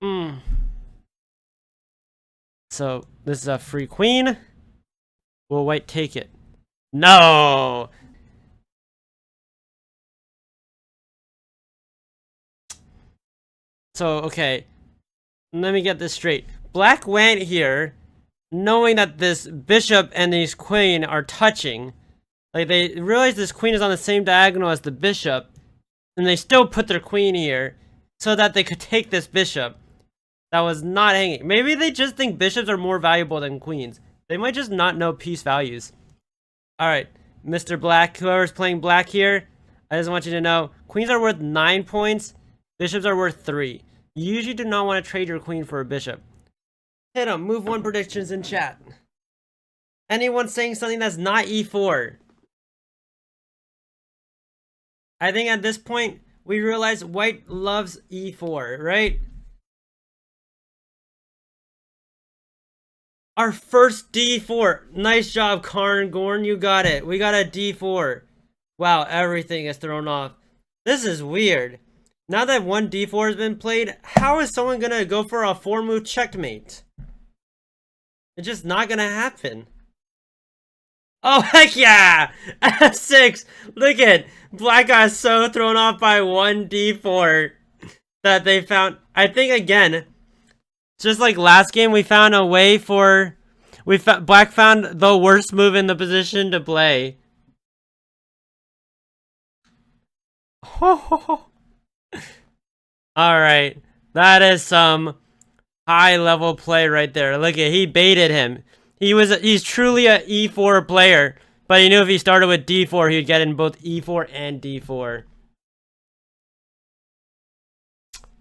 Hmm. So this is a free queen. Will white take it? No. So okay, let me get this straight. Black went here, knowing that this bishop and this queen are touching. Like they realize this queen is on the same diagonal as the bishop, and they still put their queen here so that they could take this bishop that was not hanging. Maybe they just think bishops are more valuable than queens. They might just not know piece values. All right, Mr. Black, whoever's playing black here, I just want you to know, queens are worth 9 points, bishops are worth 3. You usually do not want to trade your queen for a bishop. Hit them, move one predictions in chat. Anyone saying something that's not e4? I think at this point, we realize white loves e4, right? Our first d4. Nice job, Karn Gorn. You got it. We got a d4. Wow, everything is thrown off. This is weird. Now that one d4 has been played, how is someone gonna go for a 4-move checkmate? It's just not gonna happen. Oh, heck yeah! F6! Look at Black got so thrown off by one d4 that they found. I think, again, just like last game, we found a way for... Black found the worst move in the position to play. Alright. That is some high level play right there. Look at, he baited him. He's truly a e4 player. But he knew if he started with d4, he'd get in both e4 and d4.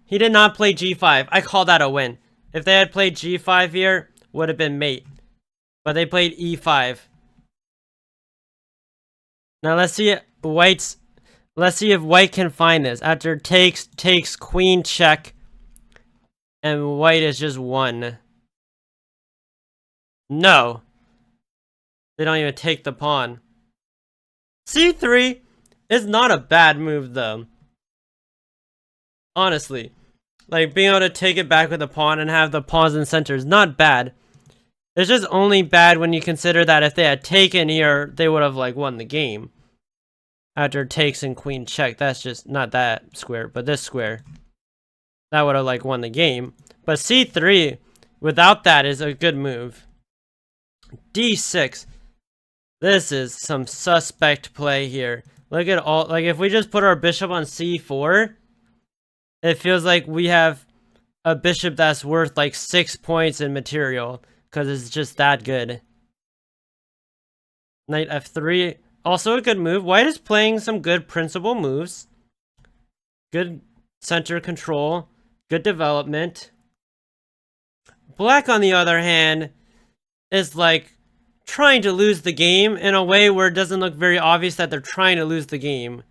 He did not play g5. I call that a win. If they had played g5 here, would have been mate. But they played e5. Now let's see if white can find this. After takes queen check, and white is just one. No. They don't even take the pawn. c3 is not a bad move though. Honestly. Like being able to take it back with the pawn and have the pawns in center is not bad. It's just only bad when you consider that if they had taken here, they would have like won the game. After takes and queen check. That's just not that square, but this square. That would have like won the game. But c3 without that is a good move. d6. This is some suspect play here. Look at all, like if we just put our bishop on c4, it feels like we have a bishop that's worth like 6 points in material because it's just that good. Knight f3, also a good move. White is playing some good principal moves. Good center control, good development. Black, on the other hand, is like trying to lose the game in a way where it doesn't look very obvious that they're trying to lose the game.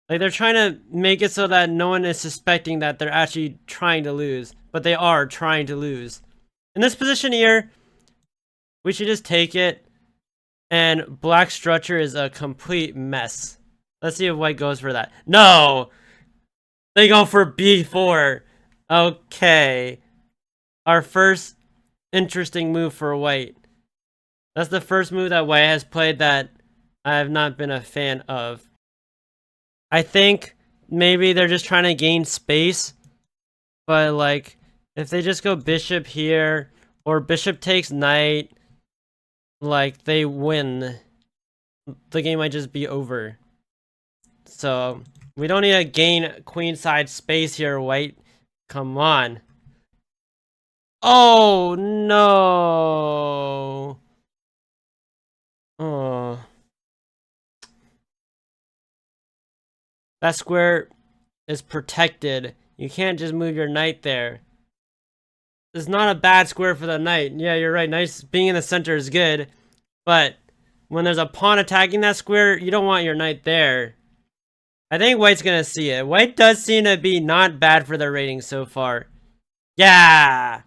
Like they're trying to make it so that no one is suspecting that they're actually trying to lose, but they are trying to lose. In this position here, we should just take it, and black's structure is a complete mess. Let's see if white goes for that. No! They go for b4. Okay. Our first interesting move for white. That's the first move that white has played that I have not been a fan of. I think maybe they're just trying to gain space. But like, if they just go bishop here, or bishop takes knight, like they win. The game might just be over. So, we don't need to gain queenside space here, white. Come on. Oh, no. Oh. That square is protected. You can't just move your knight there. It's not a bad square for the knight. Yeah, you're right. Nice being in the center is good. But when there's a pawn attacking that square, you don't want your knight there. I think white's gonna see it. White does seem to be not bad for their rating so far. Yeah!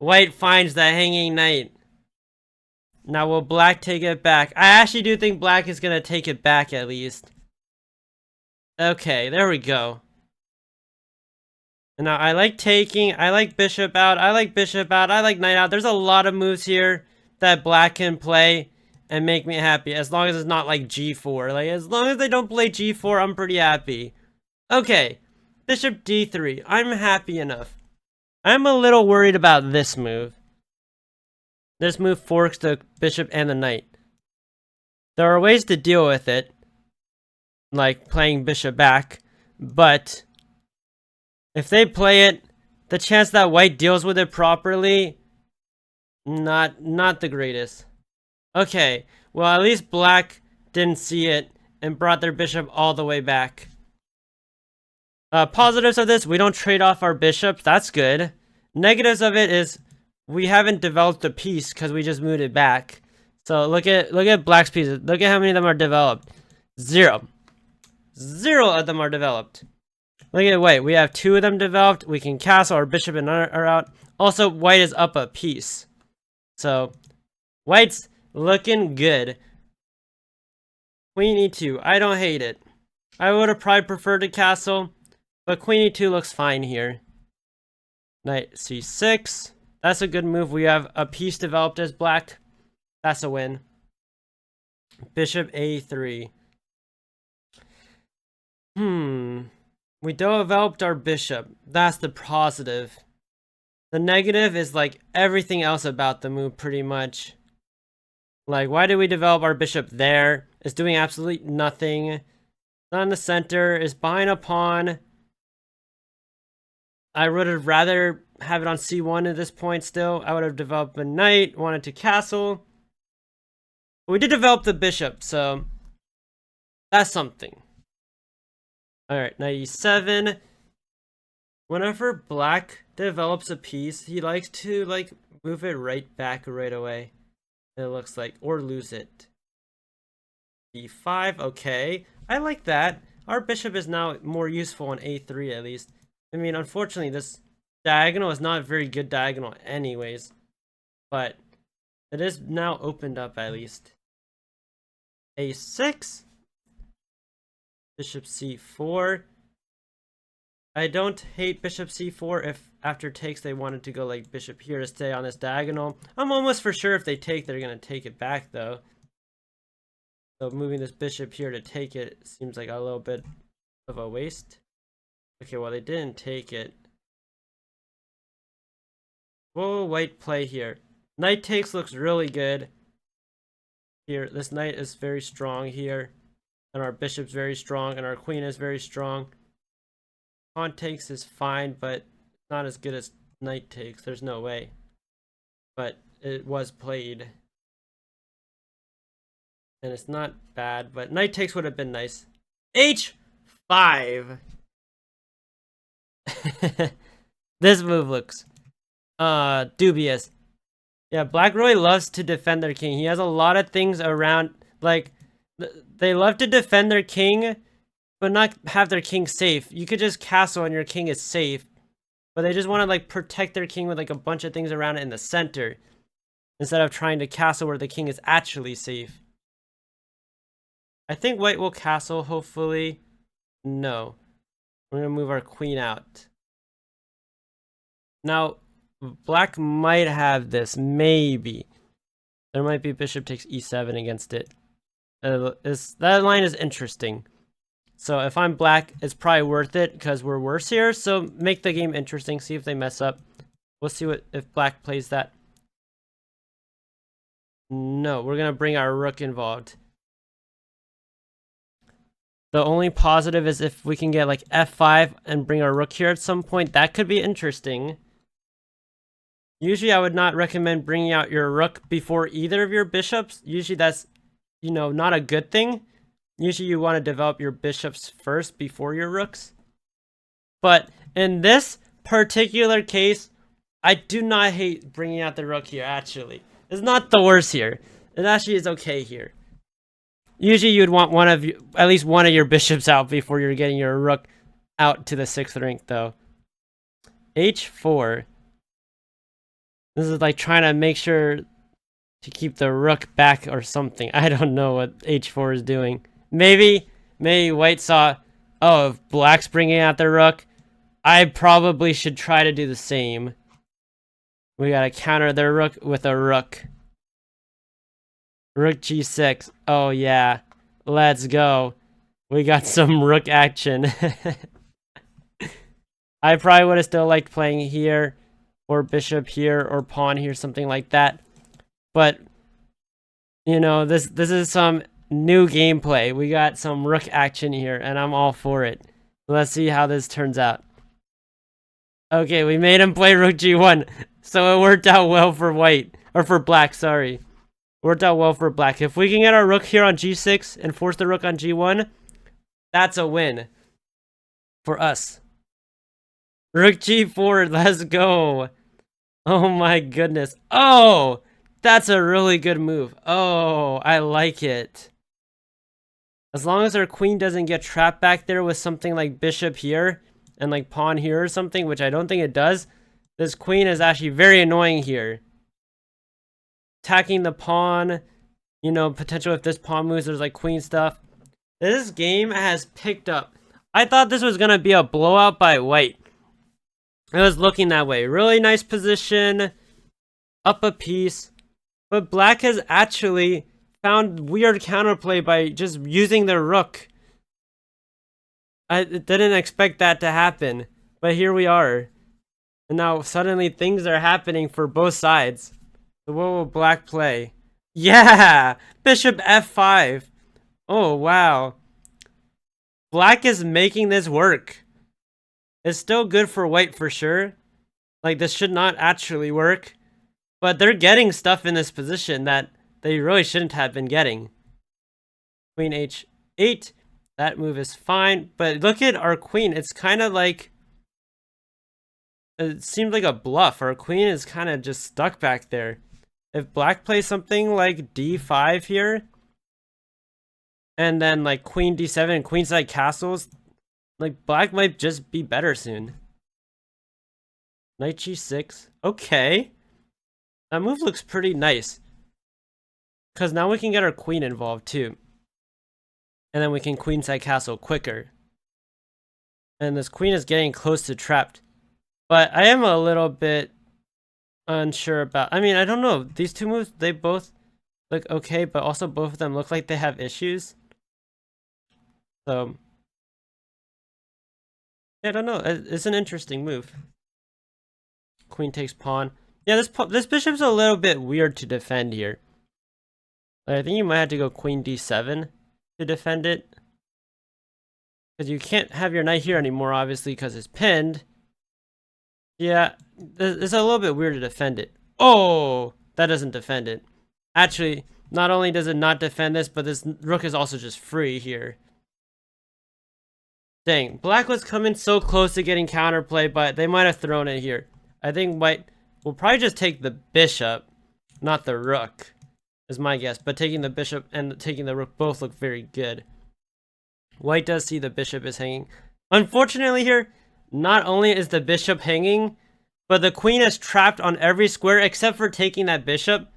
White finds the hanging knight. Now will black take it back? I actually do think black is gonna take it back at least. Okay, there we go. And now I like taking, I like bishop out, I like bishop out, I like knight out. There's a lot of moves here that black can play and make me happy, as long as it's not like g4. Like, as long as they don't play g4, I'm pretty happy. Okay, bishop d3. I'm happy enough. I'm a little worried about this move. This move forks the bishop and the knight. There are ways to deal with it, like playing bishop back, but if they play it, the chance that white deals with it properly, not the greatest. Okay, well, at least black didn't see it and brought their bishop all the way back. Positives of this, we don't trade off our bishops. That's good. Negatives of it is we haven't developed a piece because we just moved it back. So look at black's pieces. Look at how many of them are developed. 0. 0 of them are developed. Look at white. We have 2 of them developed. We can castle. Our bishop and knight are out. Also, white is up a piece. So white's looking good. Queen e2. I don't hate it. I would have probably preferred to castle, but queen e2 looks fine here. Knight c6. That's a good move. We have a piece developed as black. That's a win. Bishop a3. We developed our bishop. That's the positive. The negative is like everything else about the move pretty much. Like, why did we develop our bishop there? It's doing absolutely nothing. Not in the center. It's behind a pawn. I would have rather have it on c1 at this point still. I would have developed a knight, wanted to castle. But we did develop the bishop, so that's something. Alright, knight e7. Whenever black develops a piece, he likes to like move it right back right away. It looks like, or lose it. e5, okay. I like that. Our bishop is now more useful on a3 at least. I mean, unfortunately, this diagonal is not a very good diagonal anyways. But it is now opened up at least. a6. Bishop c4. I don't hate bishop c4 if after takes they wanted to go like bishop here to stay on this diagonal. I'm almost for sure if they take, they're going to take it back though. So moving this bishop here to take it seems like a little bit of a waste. Okay, well, they didn't take it. What will white play here? Knight takes looks really good. Here, this knight is very strong here. And our bishop's very strong, and our queen is very strong. Pawn takes is fine, but not as good as knight takes. There's no way. But it was played. And it's not bad, but knight takes would have been nice. h5. This move looks dubious. Yeah, black really loves to defend their king. He has a lot of things around, like they love to defend their king but not have their king safe. You could just castle and your king is safe, but they just want to like protect their king with like a bunch of things around it in the center instead of trying to castle where the king is actually safe. I think white will castle, hopefully. No. We're going to move our queen out. Now, black might have this, maybe. There might be bishop takes e7 against it. That line is interesting. So if I'm black, it's probably worth it because we're worse here. So make the game interesting, see if they mess up. We'll see if black plays that. No, we're going to bring our rook involved. The only positive is if we can get like f5 and bring our rook here at some point. That could be interesting. Usually I would not recommend bringing out your rook before either of your bishops. Usually that's, you know, not a good thing. Usually you want to develop your bishops first before your rooks. But in this particular case, I do not hate bringing out the rook here, actually. It's not the worst here. It actually is okay here. Usually you'd want at least one of your bishops out before you're getting your rook out to the 6th rank, though. h4. This is like trying to make sure to keep the rook back or something. I don't know what h4 is doing. Maybe white saw, oh, if black's bringing out the rook, I probably should try to do the same. We gotta counter their rook with a rook. Rook g6. Oh yeah. Let's go. We got some rook action. I probably would have still liked playing here, or bishop here, or pawn here, something like that. But, you know, this is some new gameplay. We got some rook action here, and I'm all for it. Let's see how this turns out. Okay, we made him play rook g1, so it worked out well for white. Or for black, sorry. Worked out well for black. If we can get our rook here on g6 and force the rook on g1, that's a win for us. Rook g4, let's go. Oh my goodness. Oh, that's a really good move. Oh, I like it. As long as our queen doesn't get trapped back there with something like bishop here and like pawn here or something, which I don't think it does, this queen is actually very annoying here. Attacking the pawn, you know, potential if this pawn moves, there's like queen stuff. This game has picked up. I thought this was going to be a blowout by white. It was looking that way. Really nice position, up a piece. But black has actually found weird counterplay by just using their rook. I didn't expect that to happen, but here we are. And now suddenly things are happening for both sides. So what will black play? Yeah! Bishop f5. Oh, wow. Black is making this work. It's still good for white for sure. Like, this should not actually work. But they're getting stuff in this position that they really shouldn't have been getting. Queen h8. That move is fine. But look at our queen. It's kind of like... It seems like a bluff. Our queen is kind of just stuck back there. If black plays something like d5 here, and then like queen d7 and queenside castles, like black might just be better soon. Knight g6. Okay. That move looks pretty nice. Because now we can get our queen involved too. And then we can queenside castle quicker. And this queen is getting close to trapped. But I am a little bit unsure about... I mean, I don't know. These two moves, they both look okay, but also both of them look like they have issues. So... I don't know. It's an interesting move. Queen takes pawn. Yeah, this bishop's a little bit weird to defend here. I think you might have to go queen d7 to defend it. Because you can't have your knight here anymore, obviously, because it's pinned. Yeah, it's a little bit weird to defend it. Oh, that doesn't defend it. Actually, not only does it not defend this, but this rook is also just free here. Dang, black was coming so close to getting counterplay, but they might have thrown it here. I think white will probably just take the bishop, not the rook, is my guess. But taking the bishop and taking the rook both look very good. White does see the bishop is hanging. Unfortunately here, not only is the bishop hanging, but the queen is trapped on every square except for taking that bishop.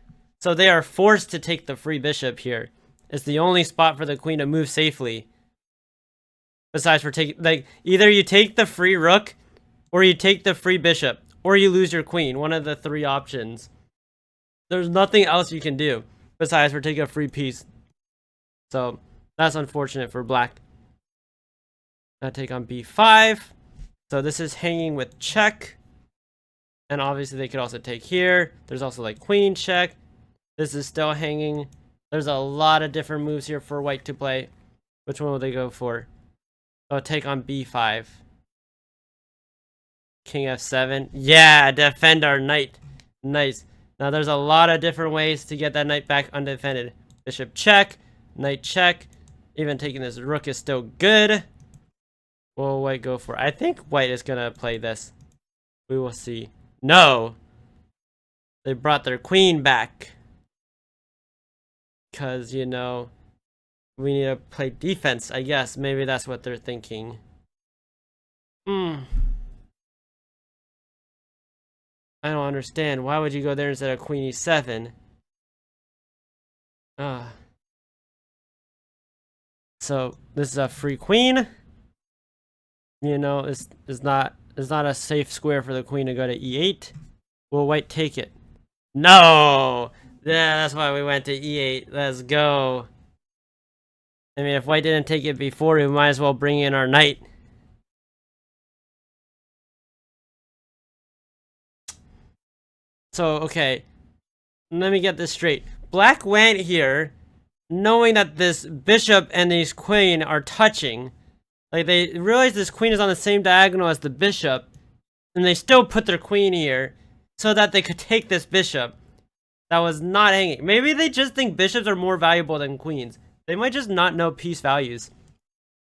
So they are forced to take the free bishop here. It's the only spot for the queen to move safely. Besides for taking, like, either you take the free rook, or you take the free bishop, or you lose your queen. One of the three options. There's nothing else you can do besides for taking a free piece. So that's unfortunate for black. Now take on b5. So this is hanging with check. And obviously they could also take here. There's also like queen check. This is still hanging. There's a lot of different moves here for white to play. Which one will they go for? Oh, take on b5. King f7. Yeah, defend our knight. Nice. Now there's a lot of different ways to get that knight back undefended. Bishop check. Knight check. Even taking this rook is still good. What will white go for? I think white is going to play this. We will see. No! They brought their queen back. Because, you know, we need to play defense, I guess. Maybe that's what they're thinking. I don't understand. Why would you go there instead of queen e7? So, this is a free queen. You know, it's not is not a safe square for the queen to go to e8. Will white take it? No! Yeah, that's why we went to e8. Let's go. I mean, if white didn't take it before, we might as well bring in our knight. So, okay. Let me get this straight. Black went here, knowing that this bishop and this queen are touching. Like, they realize this queen is on the same diagonal as the bishop, and they still put their queen here so that they could take this bishop that was not hanging. Maybe they just think bishops are more valuable than queens. They might just not know piece values.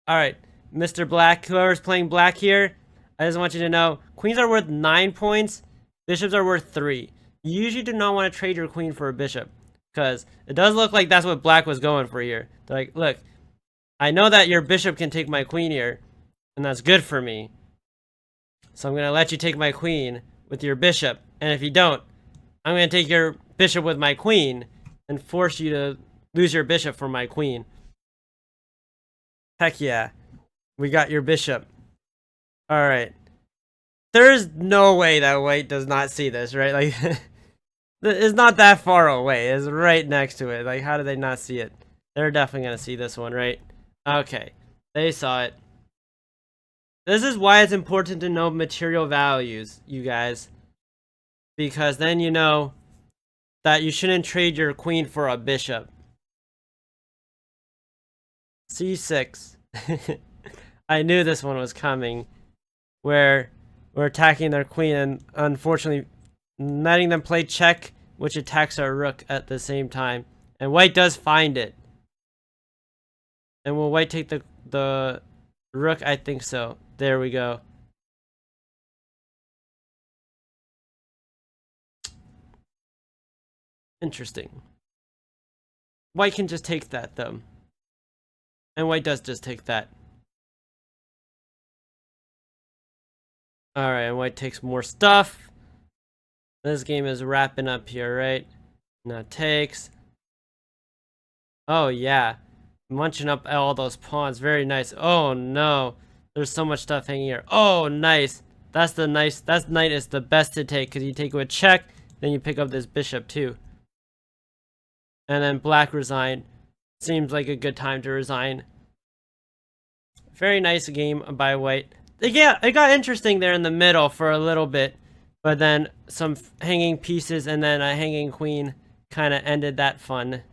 Alright, Mr. Black, whoever's playing black here, I just want you to know, queens are worth 9 points, bishops are worth 3. You usually do not want to trade your queen for a bishop, because it does look like that's what black was going for here. They're like, look, I know that your bishop can take my queen here, and that's good for me. So I'm going to let you take my queen with your bishop, and if you don't, I'm going to take your bishop with my queen and force you to lose your bishop for my queen. Heck yeah. We got your bishop. Alright. There's no way that white does not see this, right? Like, it's not that far away. It's right next to it. Like, how do they not see it? They're definitely going to see this one, right? Okay. They saw it. This is why it's important to know material values, you guys. Because then you know that you shouldn't trade your queen for a bishop. C6. I knew this one was coming. Where we're attacking their queen and unfortunately letting them play check, which attacks our rook at the same time. And white does find it. And will white take the rook? I think so. There we go. Interesting. White can just take that though. And white does just take that. Alright, and white takes more stuff. This game is wrapping up here, right? Now takes. Oh yeah. Munching up all those pawns. Very nice. Oh no. There's so much stuff hanging here. Oh, nice. That knight is the best to take because you take it with check, then you pick up this bishop too. And then black resign. Seems like a good time to resign. Very nice game by white. Yeah, it got interesting there in the middle for a little bit. But then some hanging pieces and then a hanging queen kind of ended that fun.